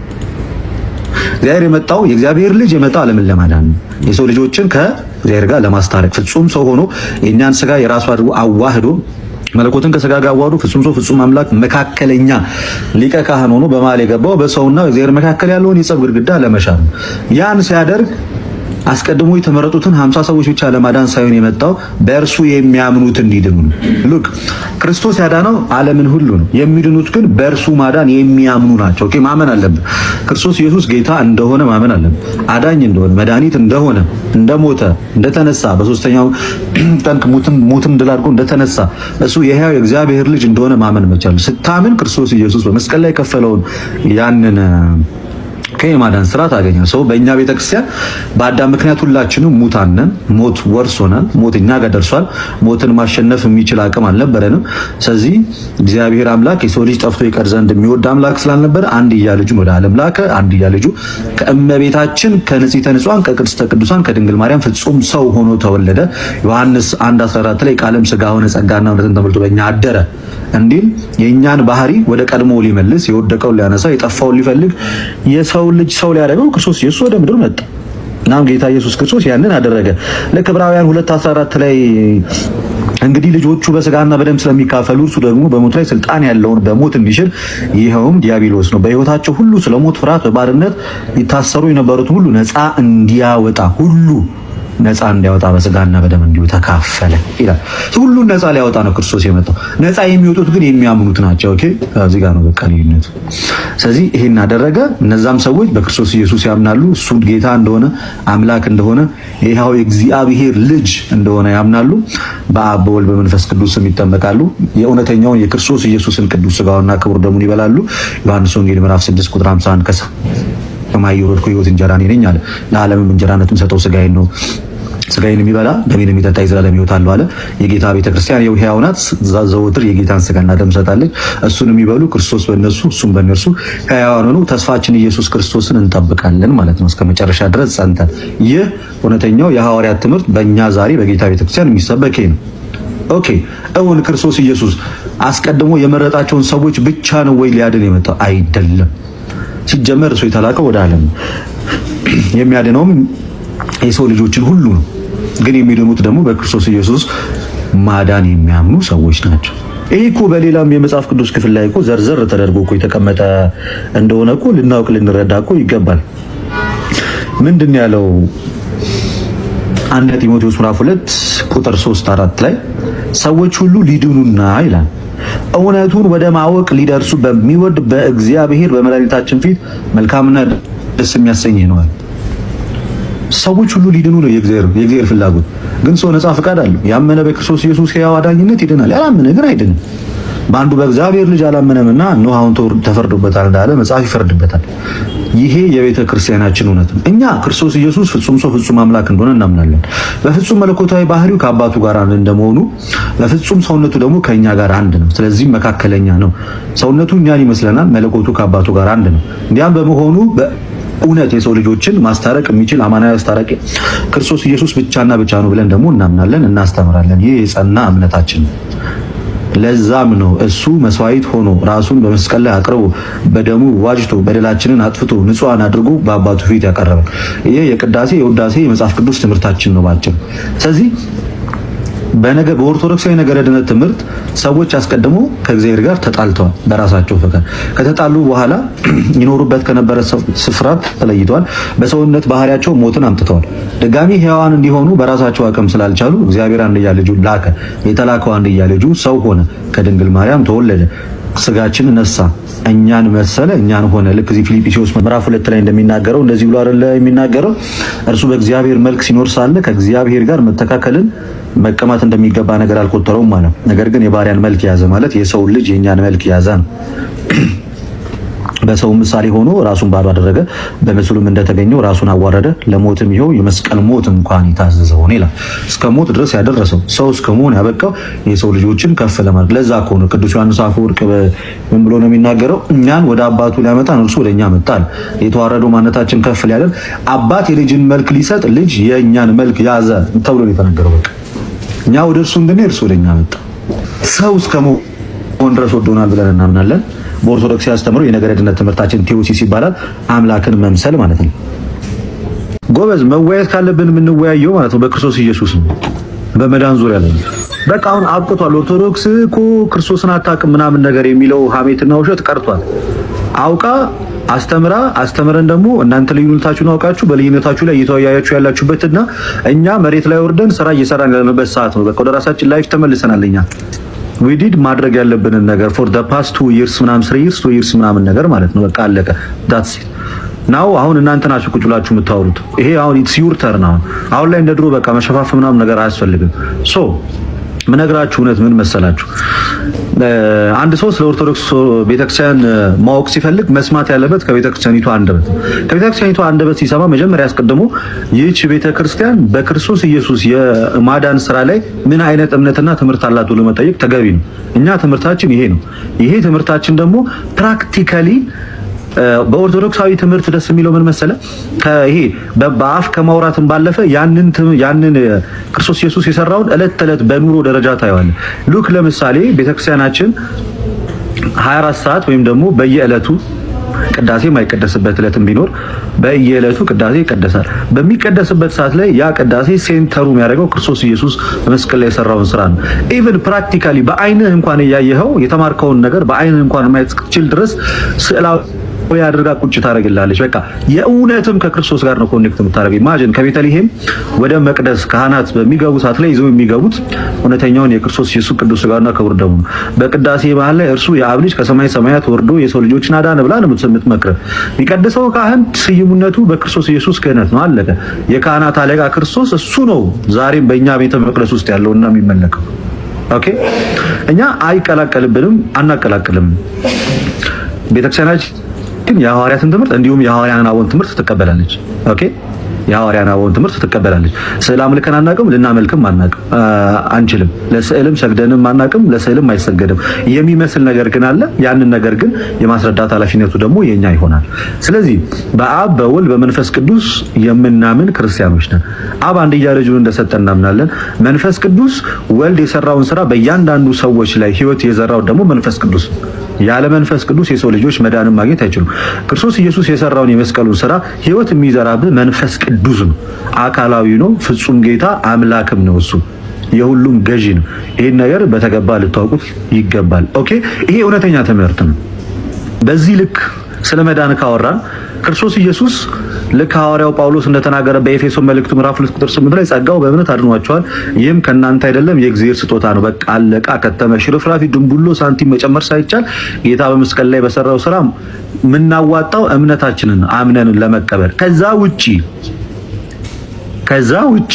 እግዚአብሔር የመጣው የእግዚአብሔር ልጅ የመጣው ዓለምን ለማዳን ነው። የሰው ልጆችን ከእግዚአብሔር ጋር ለማስታረቅ ፍጹም ሰው ሆኖ የእኛን ስጋ የራሱ አድርጎ አዋህዶ መለኮትን ከስጋ ጋር አዋህዶ ፍጹም ሰው ፍጹም አምላክ መካከለኛ ሊቀ ካህን ሆኖ በመሃል የገባው በሰውና በእግዚአብሔር መካከል ያለውን የጸብ ግድግዳ ለመሻር ነው። ያን ሲያደርግ አስቀድሞ የተመረጡትን 50 ሰዎች ብቻ ለማዳን ሳይሆን የመጣው በእርሱ የሚያምኑት እንዲድኑ ነው። ሉክ ክርስቶስ ያዳነው ዓለምን ሁሉ ነው። የሚድኑት ግን በእርሱ ማዳን የሚያምኑ ናቸው። ኦኬ ማመን አለብን። ክርስቶስ ኢየሱስ ጌታ እንደሆነ ማመን አለብን። አዳኝ እንደሆነ መድኃኒት እንደሆነ እንደሞተ እንደተነሳ በሶስተኛው ቀን ሞትን ድል አድርጎ እንደተነሳ እሱ የሕያው የእግዚአብሔር ልጅ እንደሆነ ማመን መቻል። ስታምን ክርስቶስ ኢየሱስ በመስቀል ላይ የከፈለውን ያንን ከማዳን ስራ ታገኛለህ። ሰው በእኛ ቤተክርስቲያን በአዳም ምክንያት ሁላችንም ሙታን ነን። ሞት ወርሶናል። ሞት እኛ ጋር ደርሷል። ሞትን ማሸነፍ የሚችል አቅም አልነበረንም። ስለዚህ እግዚአብሔር አምላክ የሰው ልጅ ጠፍቶ ይቀር ዘንድ የሚወድ አምላክ ስላልነበረ አንድያ ልጁን ወደ ዓለም ላከ። አንድያ ልጁ ከእመቤታችን ከንጽሕተ ንጹሐን ከቅድስተ ቅዱሳን ከድንግል ማርያም ፍጹም ሰው ሆኖ ተወለደ። ዮሐንስ 1:14 ላይ ቃልም ሥጋ ሆነ ጸጋና እውነትን ተሞልቶ በእኛ አደረ እንዲል የእኛን ባህሪ ወደ ቀድሞ ሊመልስ የወደቀውን ሊያነሳ የጠፋውን ሊፈልግ የሰው ልጅ ሰው ሊያደርገው ክርስቶስ ኢየሱስ ወደ ምድር መጣ። እናም ጌታ ኢየሱስ ክርስቶስ ያንን አደረገ። ለዕብራውያን 2:14 ላይ እንግዲህ ልጆቹ በስጋና በደም ስለሚካፈሉ እርሱ ደግሞ በሞት ላይ ስልጣን ያለውን በሞት እንዲሽር ይኸውም ዲያብሎስ ነው፣ በሕይወታቸው ሁሉ ስለ ሞት ፍርሃት በባርነት ይታሰሩ የነበሩትን ሁሉ ነፃ እንዲያወጣ ሁሉ ነፃ እንዲያወጣ በስጋና በደም እንዲሁ ተካፈለ ይላል። ሁሉን ነፃ ሊያወጣ ነው ክርስቶስ የመጣው። ነፃ የሚወጡት ግን የሚያምኑት ናቸው። ኦኬ እዚህ ጋር ነው በቃ ልዩነቱ። ስለዚህ ይሄን አደረገ። እነዛም ሰዎች በክርስቶስ ኢየሱስ ያምናሉ። እሱ ጌታ እንደሆነ አምላክ እንደሆነ ይሄው እግዚአብሔር ልጅ እንደሆነ ያምናሉ። በአብ በወልድ በመንፈስ ቅዱስ ይጠመቃሉ። የእውነተኛውን የክርስቶስ ኢየሱስን ቅዱስ ስጋውና ክቡር ደሙን ይበላሉ። ዮሐንስ ወንጌል ምዕራፍ 6 ቁጥር 51 ከሰማይ የወረድኩ ሕይወት እንጀራ እኔ ነኝ አለ። ለዓለምም እንጀራነቱን ሰጠው ስጋዬን ነው ስጋዬን የሚበላ ደሜን የሚጠጣ የዘላለም ሕይወት አለው አለ። የጌታ ቤተክርስቲያን የው ሕያው ናት። ዘወትር የጌታን ስጋና ደም ሰጣለች። እሱን የሚበሉ ክርስቶስ በእነሱ እሱም በእነርሱ ሕያዋን ሆነው ተስፋችን ኢየሱስ ክርስቶስን እንጠብቃለን ማለት ነው እስከ መጨረሻ ድረስ ጸንተን። ይህ እውነተኛው የሐዋርያት ትምህርት በእኛ ዛሬ በጌታ ቤተክርስቲያን የሚሰበክ ነው። ኦኬ እውን ክርስቶስ ኢየሱስ አስቀድሞ የመረጣቸውን ሰዎች ብቻ ነው ወይ ሊያድን የመጣው? አይደለም። ሲጀመር እሱ የተላከው ወደ ዓለም ነው። የሚያድነውም የሰው ልጆችን ሁሉ ነው። ግን የሚድኑት ደግሞ በክርስቶስ ኢየሱስ ማዳን የሚያምኑ ሰዎች ናቸው። ይሄ እኮ በሌላም የመጽሐፍ ቅዱስ ክፍል ላይ እኮ ዘርዘር ተደርጎ እኮ የተቀመጠ እንደሆነ እኮ ልናውቅ ልንረዳ እኮ ይገባል። ምንድን ያለው አንደኛ ጢሞቴዎስ ምዕራፍ 2 ቁጥር 3-4 ላይ ሰዎች ሁሉ ሊድኑና ይላል እውነቱን ወደ ማወቅ ሊደርሱ በሚወድ በእግዚአብሔር በመድኃኒታችን ፊት መልካምና ደስ የሚያሰኝ ነው። ሰዎች ሁሉ ሊድኑ ነው የእግዚአብሔር ፍላጎት። ግን ሰው ነፃ ፈቃድ አለው። ያመነ በክርስቶስ ኢየሱስ ሕያው አዳኝነት ይድናል፣ ያላመነ ግን አይድንም። በአንዱ በእግዚአብሔር ልጅ አላመነምና ኖህ አሁን ተፈርዶበታል እንዳለ መጽሐፍ ይፈርድበታል። ይሄ የቤተ ክርስቲያናችን እውነት ነው። እኛ ክርስቶስ ኢየሱስ ፍጹም ሰው ፍጹም አምላክ እንደሆነ እናምናለን። በፍጹም መለኮታዊ ባህሪው ከአባቱ ጋር አንድ እንደመሆኑ በፍጹም ሰውነቱ ደግሞ ከኛ ጋር አንድ ነው። ስለዚህ መካከለኛ ነው። ሰውነቱ እኛን ይመስለናል፣ መለኮቱ ከአባቱ ጋር አንድ ነው። እንዲያም በመሆኑ እውነት የሰው ልጆችን ማስታረቅ የሚችል አማናዊ አስታራቂ ክርስቶስ ኢየሱስ ብቻና ብቻ ነው ብለን ደግሞ እናምናለን፣ እናስተምራለን። ይህ የጸና እምነታችን ነው። ለዛም ነው እሱ መስዋዕት ሆኖ ራሱን በመስቀል ላይ አቅርቦ በደሙ ዋጅቶ በደላችንን አጥፍቶ ንጹሃን አድርጎ በአባቱ ፊት ያቀረበ። ይሄ የቅዳሴ የውዳሴ የመጽሐፍ ቅዱስ ትምህርታችን ነው ባጭሩ። ስለዚህ በኦርቶዶክሳዊ ነገረ ድነት ትምህርት ሰዎች አስቀድሞ ከእግዚአብሔር ጋር ተጣልተዋል። በራሳቸው ፈቃድ ከተጣሉ በኋላ ይኖሩበት ከነበረ ስፍራ ተለይተዋል። በሰውነት ባህሪያቸው ሞትን አምጥተዋል። ድጋሚ ሕያዋን እንዲሆኑ በራሳቸው አቅም ስላልቻሉ እግዚአብሔር አንድያ ልጁን ላከ። የተላከው አንድያ ልጁ ሰው ሆነ፣ ከድንግል ማርያም ተወለደ፣ ስጋችን ነሳ፣ እኛን መሰለ፣ እኛን ሆነ። ልክ እዚህ ፊልጵስዩስ ምዕራፍ 2 ላይ እንደሚናገረው እንደዚህ ብሎ አይደለ የሚናገረው? እርሱ በእግዚአብሔር መልክ ሲኖር ሳለ ከእግዚአብሔር ጋር መተካከልን መቀማት እንደሚገባ ነገር አልቆጠረውም ማለት። ነገር ግን የባሪያን መልክ ያዘ ማለት የሰው ልጅ የኛን መልክ ያዘ ነው። በሰው ምሳሌ ሆኖ ራሱን ባዶ አደረገ፣ በምስሉም እንደተገኘው ራሱን አዋረደ፣ ለሞትም ይኸው የመስቀል ሞት እንኳን የታዘዘ ሆነ ይላል። እስከ ሞት ድረስ ያደረሰው ሰው እስከ መሆን ያበቃው የሰው ልጆችን ከፍ ለማድረግ። ለዛ እኮ ነው ቅዱስ ዮሐንስ አፈወርቅ ምን ብሎ ነው የሚናገረው? እኛን ወደ አባቱ ሊያመጣን እርሱ ወደ እኛ መጣል። የተዋረደው ማንነታችን ከፍ ሊያደርግ አባት የልጅን መልክ ሊሰጥ ልጅ የእኛን መልክ ያዘ ተብሎ ነው የተነገረው። በቃ እኛ ወደ እርሱ እንድንሄድ እርሱ ወደ እኛ መጣ። ሰው እስከ መሆን ድረስ ወዶናል ብለን እናምናለን። በኦርቶዶክስ ያስተምረው የነገረ ድነት ትምህርታችን ቴዎሲስ ይባላል። አምላክን መምሰል ማለት ነው። ጎበዝ መወያየት ካለብን የምንወያየው ማለት ነው በክርስቶስ ኢየሱስ ነው፣ በመዳን ዙሪያ ላይ። በቃ አሁን አብቅቷል። ኦርቶዶክስ እኮ ክርስቶስን አታውቅም ምናምን ነገር የሚለው ሀሜትና ውሸት ቀርቷል። አውቃ አስተምረን ደግሞ እናንተ ልዩነታችሁን አውቃችሁ በልዩነታችሁ ላይ እየተወያያችሁ ያላችሁበትና እኛ መሬት ላይ ወርደን ስራ እየሰራን ያለንበት ሰዓት ነው። በቃ ወደ ራሳችን ላይፍ ተመልሰናል። እኛ ዊዲድ ማድረግ ያለብንን ነገር ፎር ዘ ፓስት 2 years ምናምን 3 years 2 years ምናምን ነገር ማለት ነው። በቃ አለቀ። ዳትስ ኢት ናው። አሁን እናንተ ናችሁ ቁጭ ብላችሁ የምታወሩት። ይሄ አሁን ኢትስ ዩር ተርን። አሁን ላይ እንደ ድሮ በቃ መሸፋፍ ምናምን ነገር አያስፈልግም። ሶ ምነግራችሁ እውነት ምን መሰላችሁ? አንድ ሰው ስለ ኦርቶዶክስ ቤተክርስቲያን ማወቅ ሲፈልግ መስማት ያለበት ከቤተክርስቲያኒቱ አንደበት። ከቤተክርስቲያኒቱ አንደበት ሲሰማ መጀመሪያ ያስቀድሞ ይህች ቤተክርስቲያን በክርስቶስ ኢየሱስ የማዳን ስራ ላይ ምን አይነት እምነትና ትምህርት አላት ብሎ መጠየቅ ተገቢ ነው። እኛ ትምህርታችን ይሄ ነው። ይሄ ትምህርታችን ደግሞ ፕራክቲካሊ በኦርቶዶክሳዊ ትምህርት ደስ የሚለው ምን መሰለ? ይሄ በአፍ ከማውራትም ባለፈ ያንን ክርስቶስ ኢየሱስ የሰራውን እለት ተዕለት በኑሮ ደረጃ ታየዋለህ። ሉክ ለምሳሌ ቤተክርስቲያናችን 24 ሰዓት ወይም ደግሞ በየዕለቱ ቅዳሴ የማይቀደስበት ዕለትም ቢኖር በየዕለቱ ቅዳሴ ይቀደሳል። በሚቀደስበት ሰዓት ላይ ያ ቅዳሴ ሴንተሩ የሚያደርገው ክርስቶስ ኢየሱስ በመስቀል ላይ የሰራውን ስራ ነው። ኢቭን ፕራክቲካሊ በአይንህ እንኳን እያየኸው የተማርከውን ነገር በአይንህ እንኳን ማየት እስክትችል ድረስ ስዕላዊ ሆይ አድርጋ ቁጭ ታደርግላለች። በቃ የእውነትም ከክርስቶስ ጋር ነው ኮኔክት የምታደርገው። ኢማጂን ከቤተልሔም ወደ መቅደስ ካህናት በሚገቡ ሰዓት ላይ ይዘው የሚገቡት እውነተኛውን የክርስቶስ ኢየሱስ ቅዱስ ሥጋውና ክቡር ደሙ ነው። በቅዳሴ መሃል ላይ እርሱ የአብ ልጅ ከሰማይ ሰማያት ወርዶ የሰው ልጆችን አዳነ ብላ ነው የምትመክረው። የሚቀድሰው ካህን ስዩምነቱ በክርስቶስ ኢየሱስ ክህነት ነው። አለቀ። የካህናት አለቃ ክርስቶስ እሱ ነው ዛሬም በእኛ ቤተ መቅደስ ውስጥ ያለውና የሚመለከው። ኦኬ እኛ አይቀላቀልብንም፣ አናቀላቅልም። ቤተክርስቲያናችን የሐዋርያትን ትምህርት እንዲሁም የሐዋርያን አበውን ትምህርት ትቀበላለች። ኦኬ የሐዋርያን አበውን ትምህርት ትቀበላለች። ስዕል አምልከን አናውቅም፣ ልናመልክም አንችልም። ለስዕልም ሰግደንም አናውቅም፣ ለስዕልም አይሰገድም። የሚመስል ነገር ግን አለ። ያንን ነገር ግን የማስረዳት ኃላፊነቱ ደግሞ የኛ ይሆናል። ስለዚህ በአብ በወልድ በመንፈስ ቅዱስ የምናምን ክርስቲያኖች ነን። አብ አንድያ ልጁን እንደሰጠ እናምናለን። መንፈስ ቅዱስ ወልድ የሰራውን ስራ በእያንዳንዱ ሰዎች ላይ ህይወት የዘራው ደግሞ መንፈስ ቅዱስ። ያለ መንፈስ ቅዱስ የሰው ልጆች መዳንን ማግኘት አይችሉም። ክርስቶስ ኢየሱስ የሰራውን የመስቀሉን ስራ ህይወት የሚዘራብህ መንፈስ ቅዱስ ነው። አካላዊ ነው። ፍጹም ጌታ አምላክም ነው። እሱ የሁሉም ገዢ ነው። ይሄን ነገር በተገባ ልታውቁት ይገባል። ኦኬ ይሄ እውነተኛ ትምህርት ነው። በዚህ ልክ ስለ መዳን ካወራን ክርስቶስ ኢየሱስ ልክ ሐዋርያው ጳውሎስ እንደተናገረ በኤፌሶን መልእክቱ ምዕራፍ 2 ቁጥር 8 ላይ ጸጋው በእምነት አድኗቸዋል፣ ይህም ከእናንተ አይደለም የእግዚአብሔር ስጦታ ነው። በቃ አለቃ ከተመ። ሽርፍራፊ ድንቡሎ ሳንቲም መጨመር ሳይቻል ጌታ በመስቀል ላይ በሰራው ስራ የምናዋጣው እምነታችንን አምነን ለመቀበል ከዛ ውጪ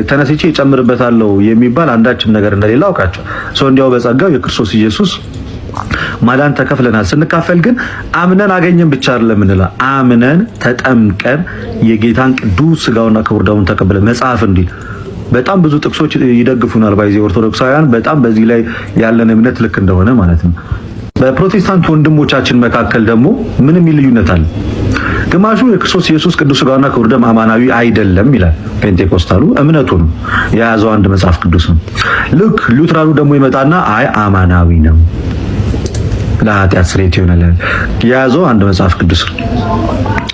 ተነስቼ እጨምርበታለሁ የሚባል አንዳችም ነገር እንደሌለ አውቃቸው። ሰው እንዲያው በጸጋው የክርስቶስ ኢየሱስ ማዳን ተከፍለናል። ስንካፈል ግን አምነን አገኘን ብቻ አይደለም እንላ አምነን ተጠምቀን የጌታን ቅዱስ ሥጋውና ክቡር ደሙን ተቀብለን መጽሐፍ እንዲል በጣም ብዙ ጥቅሶች ይደግፉናል። ባይዚ ኦርቶዶክሳውያን በጣም በዚህ ላይ ያለን እምነት ልክ እንደሆነ ማለት ነው። በፕሮቴስታንት ወንድሞቻችን መካከል ደግሞ ምንም ልዩነት አለ። ግማሹ የክርስቶስ ኢየሱስ ቅዱስ ሥጋውና ክቡር ደም አማናዊ አይደለም ይላል። ፔንቴኮስታሉ እምነቱ ነው የያዘው አንድ መጽሐፍ ቅዱስ ነው። ልክ ሉትራኑ ደግሞ ይመጣና አይ አማናዊ ነው ለኃጢአት ስርየት ይሆናል የያዘው አንድ መጽሐፍ ቅዱስ ነው።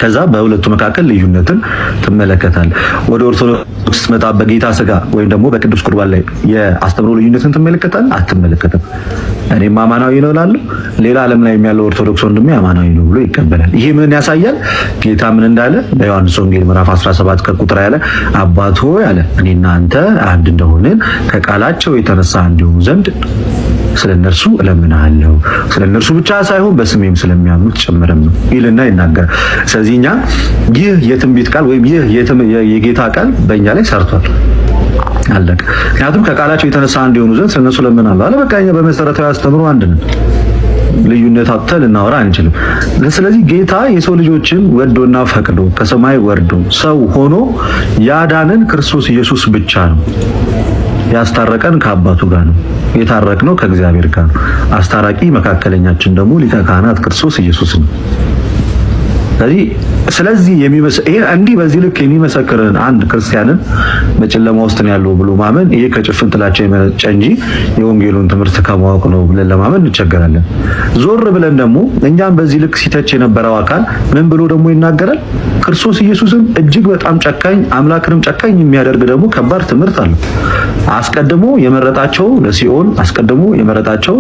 ከዛ በሁለቱ መካከል ልዩነትን ትመለከታል። ወደ ኦርቶዶክስ ስትመጣ በጌታ ሥጋ ወይም ደግሞ በቅዱስ ቁርባን ላይ የአስተምሮ ልዩነትን ትመለከታል? አትመለከትም። እኔም አማናዊ ነው እላለሁ፣ ሌላ ዓለም ላይ ያለው ኦርቶዶክስ ወንድሜ አማናዊ ነው ብሎ ይቀበላል። ይሄ ምን ያሳያል? ጌታ ምን እንዳለ በዮሐንስ ወንጌል ምዕራፍ 17 ከቁጥር ያለ አባት ሆይ አለ እኔና አንተ አንድ እንደሆንን ከቃላቸው የተነሳ እንዲሆኑ ዘንድ ስለነርሱ እለምናለሁ። ስለነርሱ ብቻ ሳይሆን በስሜም ስለሚያምኑት ጭምርም ነው ይልና ይናገራል። ስለዚህ እኛ ይህ የትንቢት ቃል ወይም ይህ የጌታ ቃል በእኛ ላይ ሰርቷል። አለቀ። ምክንያቱም ከቃላቸው የተነሳ እንዲሆኑ ዘንድ ስለነርሱ እለምናለሁ አለ። በቃ እኛ በመሰረታዊ አስተምሮ አንድ ነን። ልዩነት አጥተን ልናወራ አንችልም። ስለዚህ ጌታ የሰው ልጆችን ወዶና ፈቅዶ ከሰማይ ወርዶ ሰው ሆኖ ያዳነን ክርስቶስ ኢየሱስ ብቻ ነው። ያስታረቀን ከአባቱ ጋር ነው። የታረቅነው ከእግዚአብሔር ጋር ነው። አስታራቂ መካከለኛችን ደግሞ ሊቀ ካህናት ክርስቶስ ኢየሱስ ነው። ስለዚህ እንዲህ በዚህ ልክ የሚመሰክርን አንድ ክርስቲያንን በጨለማ ውስጥ ነው ያለው ብሎ ማመን ይሄ ከጭፍን ጥላቻ የመነጨ እንጂ የወንጌሉን ትምህርት ከማወቅ ነው ብለን ለማመን እንቸገራለን። ዞር ብለን ደግሞ እኛም በዚህ ልክ ሲተች የነበረው አካል ምን ብሎ ደግሞ ይናገራል? ክርስቶስ ኢየሱስን እጅግ በጣም ጨካኝ አምላክንም ጨካኝ የሚያደርግ ደግሞ ከባድ ትምህርት አለ። አስቀድሞ የመረጣቸው ለሲኦል አስቀድሞ የመረጣቸው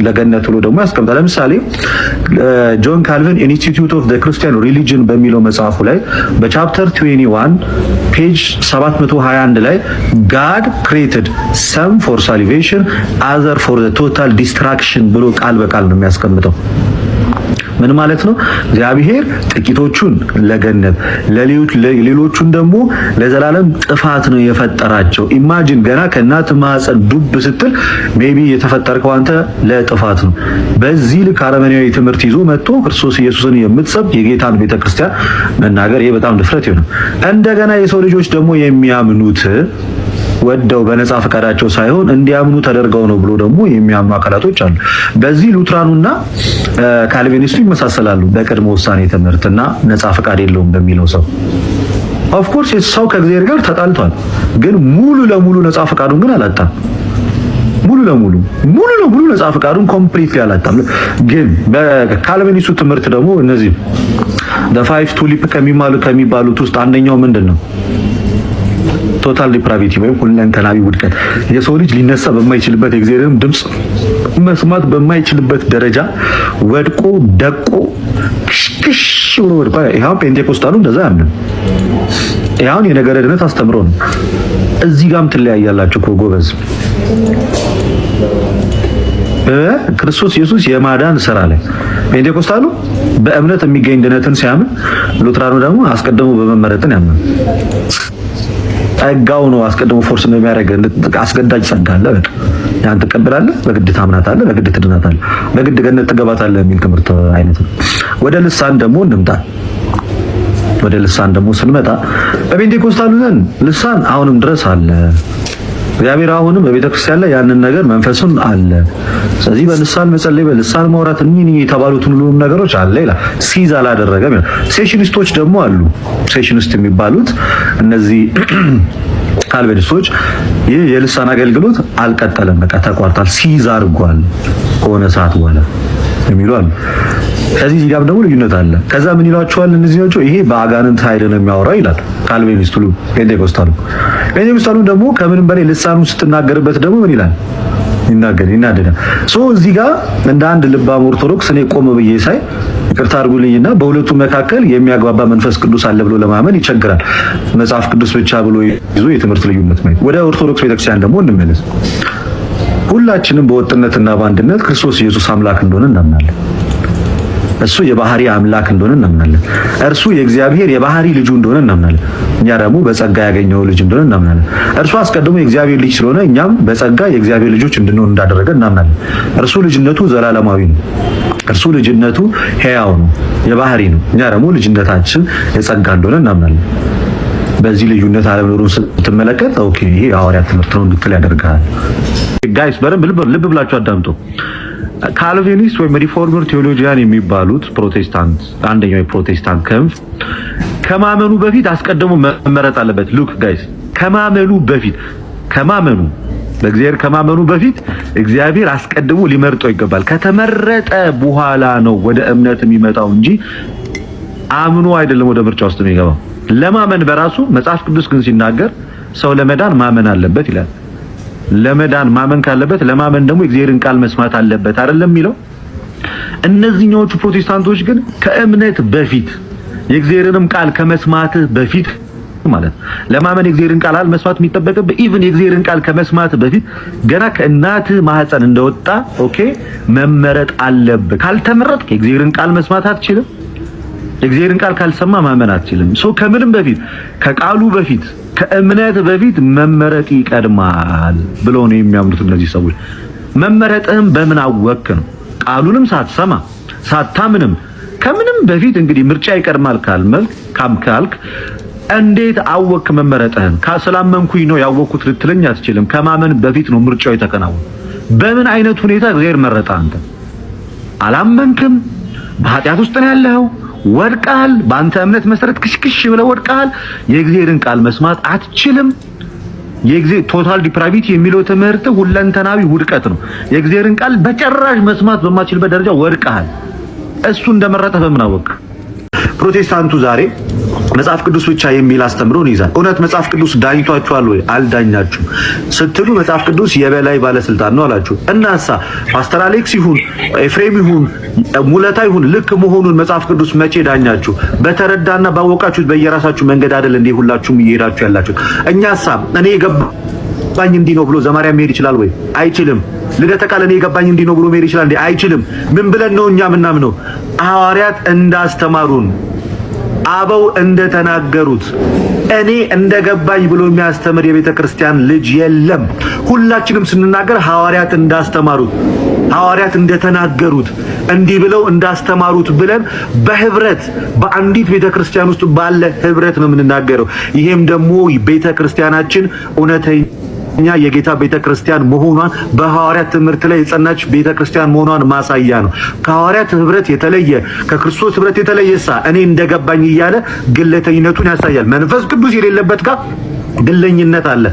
ለገነት ብሎ ደግሞ ያስቀምጣል። ለምሳሌ ጆን ካልቪን ኢንስቲትዩት ኦፍ ዘ ክርስቲያን ሪሊጅን በሚለው መጽሐፉ ላይ በቻፕተር 21 ፔጅ 721 ላይ ጋድ ክሬትድ ሰም ፎር ሳልቬሽን አዘር ፎር ዘ ቶታል ዲስትራክሽን ብሎ ቃል በቃል ነው የሚያስቀምጠው። ምን ማለት ነው? እግዚአብሔር ጥቂቶቹን ለገነት ሌሎቹን ደግሞ ለዘላለም ጥፋት ነው የፈጠራቸው። ኢማጂን ገና ከእናት ማህፀን ዱብ ስትል ሜቢ የተፈጠርከው አንተ ለጥፋት ነው። በዚህ ልክ አረመኔያዊ ትምህርት ይዞ መጥቶ ክርስቶስ ኢየሱስን የምትሰብክ የጌታን ቤተክርስቲያን መናገር ይሄ በጣም ድፍረት ይሆናል። እንደገና የሰው ልጆች ደግሞ የሚያምኑት ወደው በነጻ ፈቃዳቸው ሳይሆን እንዲያምኑ ተደርገው ነው ብሎ ደግሞ የሚያምኑ አካላቶች አሉ። በዚህ ሉትራኑና ካልቪኒስቱ ይመሳሰላሉ። በቅድመ ውሳኔ ትምህርትና ነጻ ፈቃድ የለውም በሚለው ሰው ኦፍ ኮርስ ሰው ከእግዚአብሔር ጋር ተጣልቷል፣ ግን ሙሉ ለሙሉ ነጻ ፈቃዱን ግን አላጣም። ሙሉ ለሙሉ ነጻ ፈቃዱን ኮምፕሊትሊ አላጣም። ግን በካልቪኒስቱ ትምህርት ደግሞ እነዚህ the five tulip ከሚባሉት ውስጥ አንደኛው ምንድነው? ቶታል ዲፕራቪቲ ወይም ሁለንተናዊ ውድቀት። የሰው ልጅ ሊነሳ በማይችልበት የእግዚአብሔርን ድምጽ መስማት በማይችልበት ደረጃ ወድቆ ደቆ ክሽ ብሎ ወድቆ ይሄው ፔንቴኮስታሉ እንደዛ ያምን ይሄው የነገረ ድነት አስተምሮ ነው። እዚህ ጋርም ትለያያላችሁ እኮ ጎበዝ። ክርስቶስ ኢየሱስ የማዳን ስራ ላይ ፔንቴኮስታሉ በእምነት የሚገኝ ድነትን ሲያምን፣ ሉትራኑ ደግሞ አስቀድሞ በመመረጥን ያምን። ጸጋው ነው አስቀድሞ ፎርስ ነው የሚያደርግ። አስገዳጅ ጸጋ አለ። በቃ ያን ትቀበላለህ፣ በግድ ታምናታለህ፣ በግድ ትድናታለህ፣ በግድ ገነት ትገባታለህ የሚል ትምህርት አይነት ነው። ወደ ልሳን ደግሞ እንምጣ። ወደ ልሳን ደግሞ ስንመጣ በፔንቴኮስታሉ ዘንድ ልሳን አሁንም ድረስ አለ። እግዚአብሔር አሁንም በቤተ ክርስቲያን ላይ ያንን ነገር መንፈሱን አለ። ስለዚህ በልሳን መጸለይ፣ በልሳን ማውራት እኒህ የተባሉትን ሁሉም ነገሮች አለ ይላል። ሲዝ አላደረገም ይላል። ሴሽኒስቶች ደግሞ አሉ። ሴሽኒስት የሚባሉት እነዚህ ካልቪኒስቶች ይህ የልሳን አገልግሎት አልቀጠለም፣ በቃ ተቋርጧል፣ ሲዝ አድርጓል ከሆነ ሰዓት በኋላ የሚሉ አሉ። ከዚህ ጋር ደግሞ ልዩነት አለ። ከዛ ምን ይሏቸዋል እነዚህ ናቸው? ይሄ በአጋንንት ኃይል ነው የሚያወራው ይላል ካልቪኒስቱ። ፔንቴኮስታሉ ደግሞ ከምንም በላይ ልሳኑ ስትናገርበት ደግሞ ምን ይላል? ይናደዳል። እዚህ ጋር እንደ አንድ ልባም ኦርቶዶክስ እኔ ቆም ብዬ ሳይ ይቅርታ አድርጉልኝና በሁለቱ መካከል የሚያግባባ መንፈስ ቅዱስ አለ ብሎ ለማመን ይቸግራል። መጽሐፍ ቅዱስ ብቻ ብሎ ይዞ የትምህርት ልዩነት ማለት። ወደ ኦርቶዶክስ ቤተክርስቲያን ደግሞ እንመለስ። ሁላችንም በወጥነትና በአንድነት ክርስቶስ ኢየሱስ አምላክ እንደሆነ እናምናለን። እሱ የባህሪ አምላክ እንደሆነ እናምናለን። እርሱ የእግዚአብሔር የባህሪ ልጁ እንደሆነ እናምናለን። እኛ ደግሞ በጸጋ ያገኘው ልጅ እንደሆነ እናምናለን። እርሱ አስቀድሞ የእግዚአብሔር ልጅ ስለሆነ እኛም በጸጋ የእግዚአብሔር ልጆች እንድንሆን እንዳደረገ እናምናለን። እርሱ ልጅነቱ ዘላለማዊ ነው። እርሱ ልጅነቱ ሕያው ነው፣ የባህሪ ነው። እኛ ደግሞ ልጅነታችን የጸጋ እንደሆነ እናምናለን። በዚህ ልዩነት አለመኖሩን ስትመለከት ኦኬ ይሄ ሐዋርያት ትምህርት ነው እንድትል ያደርጋል። ጋይስ በደንብ ልብ ብላችሁ አዳምጡ። ካልቪኒስት ወይም ሪፎርመር ቴዎሎጂያን የሚባሉት ፕሮቴስታንት፣ አንደኛው የፕሮቴስታንት ክንፍ ከማመኑ በፊት አስቀድሞ መመረጥ አለበት። ሉክ ጋይስ ከማመኑ በእግዚአብሔር ከማመኑ በፊት እግዚአብሔር አስቀድሞ ሊመርጠው ይገባል። ከተመረጠ በኋላ ነው ወደ እምነት የሚመጣው እንጂ አምኖ አይደለም ወደ ምርጫ ውስጥ የሚገባው። ለማመን በራሱ መጽሐፍ ቅዱስ ግን ሲናገር ሰው ለመዳን ማመን አለበት ይላል። ለመዳን ማመን ካለበት ለማመን ደግሞ የእግዚአብሔርን ቃል መስማት አለበት አይደለም የሚለው። እነዚህኞቹ ፕሮቴስታንቶች ግን ከእምነት በፊት የእግዚአብሔርንም ቃል ከመስማትህ በፊት ማለት ለማመን የእግዚአብሔርን ቃል መስማት የሚጠበቅብህ ኢቭን የእግዚአብሔርን ቃል ከመስማት በፊት ገና ከእናትህ ማህፀን እንደወጣ ኦኬ መመረጥ አለብህ። ካልተመረጥክ የእግዚአብሔርን ቃል መስማት አትችልም። የእግዚአብሔርን ቃል ካልሰማ ማመን አትችልም። ከምንም በፊት ከቃሉ በፊት ከእምነት በፊት መመረጥ ይቀድማል ብለው ነው የሚያምኑት እነዚህ ሰዎች። መመረጥህም በምን አወክ ነው? ቃሉንም ሳትሰማ ሳታምንም ከምንም በፊት እንግዲህ ምርጫ ይቀድማል ካልክ እንዴት አወክ መመረጥህን? ስላመንኩኝ ነው ያወኩት ልትለኝ አትችልም። ከማመን በፊት ነው ምርጫው የተከናወነ። በምን አይነት ሁኔታ እግዚአብሔር መረጠ? አንተ አላመንክም፣ በኃጢአት ውስጥ ነው ያለኸው፣ ወድቀሃል። በአንተ እምነት መሰረት ክሽክሽ ብለህ ወድቀሃል። የእግዚአብሔርን ቃል መስማት አትችልም። የእግዚአብሔር ቶታል ዲፕራቪቲ የሚለው ትምህርት ሁለንተናዊ ውድቀት ነው። የእግዚአብሔርን ቃል በጭራሽ መስማት በማችልበት ደረጃ ወድቀሃል። እሱ እንደመረጠ በምን አወቅ? ፕሮቴስታንቱ ዛሬ መጽሐፍ ቅዱስ ብቻ የሚል አስተምሮን ይዛል። እውነት መጽሐፍ ቅዱስ ዳኝቷችኋል ወይ? አልዳኛችሁም ስትሉ መጽሐፍ ቅዱስ የበላይ ባለስልጣን ነው አላችሁ። እናሳ ፓስተር አሌክስ ይሁን ኤፍሬም ይሁን ሙለታ ይሁን ልክ መሆኑን መጽሐፍ ቅዱስ መቼ ዳኛችሁ? በተረዳና ባወቃችሁት በየራሳችሁ መንገድ አይደል እንዴ ሁላችሁም እየሄዳችሁ ያላችሁት? እኛሳ እኔ የገባኝ እንዲህ ነው ብሎ ዘማርያም መሄድ ይችላል ወይ? አይችልም። ልደተ ቃል እኔ የገባኝ እንዲህ ነው ብሎ መሄድ ይችላል እንዴ? አይችልም። ምን ብለን ነው እኛ ምናምነው? ሐዋርያት እንዳስተማሩን አበው እንደተናገሩት እኔ እንደገባኝ ብሎ የሚያስተምር የቤተ ክርስቲያን ልጅ የለም። ሁላችንም ስንናገር ሐዋርያት እንዳስተማሩት ሐዋርያት እንደተናገሩት እንዲህ ብለው እንዳስተማሩት ብለን በህብረት በአንዲት ቤተ ክርስቲያን ውስጥ ባለ ህብረት ነው የምንናገረው። ይሄም ደግሞ ቤተ ክርስቲያናችን እውነተኛ የጌታ ቤተ ክርስቲያን መሆኗን በሐዋርያት ትምህርት ላይ የጸናች ቤተ ክርስቲያን መሆኗን ማሳያ ነው። ከሐዋርያት ህብረት የተለየ ከክርስቶስ ህብረት የተለየሳ እኔ እንደገባኝ እያለ ግለተኝነቱን ያሳያል። መንፈስ ቅዱስ የሌለበት ጋር ግለኝነት አለ።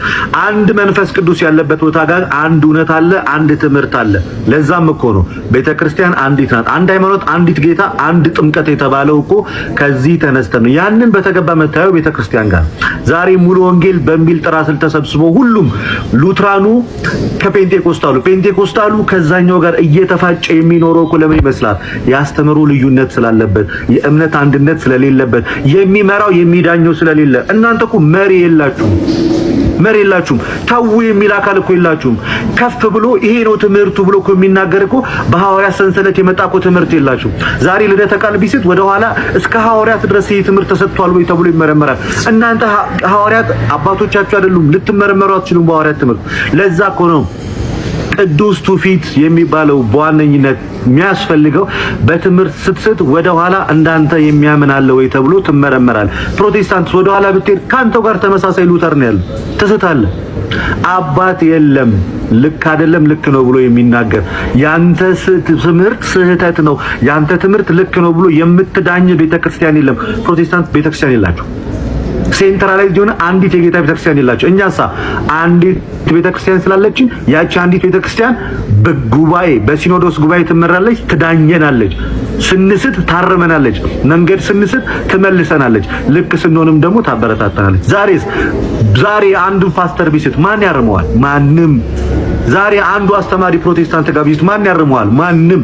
አንድ መንፈስ ቅዱስ ያለበት ቦታ ጋር አንድ እውነት አለ፣ አንድ ትምህርት አለ። ለዛም እኮ ነው ቤተክርስቲያን አንዲት ናት፣ አንድ ሃይማኖት፣ አንዲት ጌታ፣ አንድ ጥምቀት የተባለው እኮ ከዚህ ተነስተን ነው። ያንን በተገባ መታየው ቤተክርስቲያን ጋር ዛሬ ሙሉ ወንጌል በሚል ጥራ ስል ተሰብስቦ ሁሉም ሉትራኑ ከፔንቴኮስታሉ፣ ፔንቴኮስታሉ ከዛኛው ጋር እየተፋጨ የሚኖረው እኮ ለምን ይመስላል? ያስተምሩ ልዩነት ስላለበት፣ የእምነት አንድነት ስለሌለበት፣ የሚመራው የሚዳኘው ስለሌለ። እናንተ እኮ መሪ የላችሁም። ታው የሚል አካል እኮ የላችሁም። ከፍ ብሎ ይሄ ነው ትምህርቱ ብሎ እኮ የሚናገር እኮ በሐዋርያት ሰንሰለት የመጣ እኮ ትምህርት የላችሁም። ዛሬ ልደተ ቃል ቢስት ወደ ኋላ እስከ ሐዋርያት ድረስ ይሄ ትምህርት ተሰጥቷል ወይ ተብሎ ይመረመራል። እናንተ ሐዋርያት አባቶቻችሁ አይደሉም፣ ልትመረመሩ አትችሉም በሐዋርያት ትምህርት። ለዛ እኮ ነው ቅዱስ ትውፊት የሚባለው በዋነኝነት የሚያስፈልገው። በትምህርት ስትስት ወደ ኋላ እንዳንተ የሚያምን አለ ወይ ተብሎ ትመረመራል። ፕሮቴስታንት ወደ ኋላ ብትሄድ ካንተው ጋር ተመሳሳይ ሉተር ነው ያለው፣ ትስታለህ። አባት የለም ልክ አይደለም ልክ ነው ብሎ የሚናገር ያንተ ትምህርት ስህተት ነው፣ ያንተ ትምህርት ልክ ነው ብሎ የምትዳኝ ቤተክርስቲያን የለም። ፕሮቴስታንት ቤተክርስቲያን የላቸው። ሴንትራላይዝድ የሆነ አንዲት የጌታ ቤተክርስቲያን የላቸው። እኛሳ አንዲት ቤተክርስቲያን ስላለችን ያቺ አንዲት ቤተክርስቲያን በጉባኤ በሲኖዶስ ጉባኤ ትመራለች፣ ትዳኘናለች። ስንስት ታርመናለች፣ መንገድ ስንስት ትመልሰናለች፣ ልክ ስንሆንም ደግሞ ታበረታታናለች። ዛሬ አንዱ ፓስተር ቢስት ማን ያርመዋል? ማንም። ዛሬ አንዱ አስተማሪ ፕሮቴስታንት ጋር ቢስት ማን ያርመዋል? ማንም።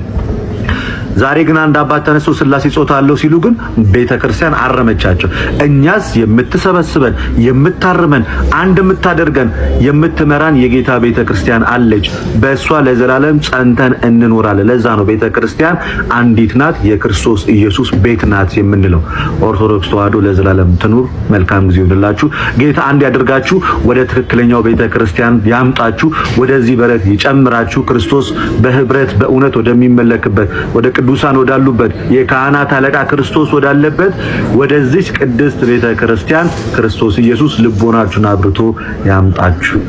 ዛሬ ግን አንድ አባት ተነስቶ ስላሴ ጾታ አለው ሲሉ ግን ቤተክርስቲያን አረመቻቸው። እኛስ የምትሰበስበን የምታርመን አንድ የምታደርገን የምትመራን የጌታ ቤተክርስቲያን አለች። በእሷ ለዘላለም ጸንተን እንኖራለን። ለዛ ነው ቤተክርስቲያን አንዲት ናት፣ የክርስቶስ ኢየሱስ ቤት ናት የምንለው። ኦርቶዶክስ ተዋህዶ ለዘላለም ትኑር። መልካም ጊዜ ይሁንላችሁ። ጌታ አንድ ያደርጋችሁ፣ ወደ ትክክለኛው ቤተክርስቲያን ያምጣችሁ፣ ወደዚህ በረት ይጨምራችሁ። ክርስቶስ በህብረት በእውነት ወደሚመለክበት ወደ ቅዱሳን ወዳሉበት የካህናት አለቃ ክርስቶስ ወዳለበት ወደዚህ ቅድስት ቤተ ክርስቲያን ክርስቶስ ኢየሱስ ልቦናችሁን አብርቶ ያምጣችሁ።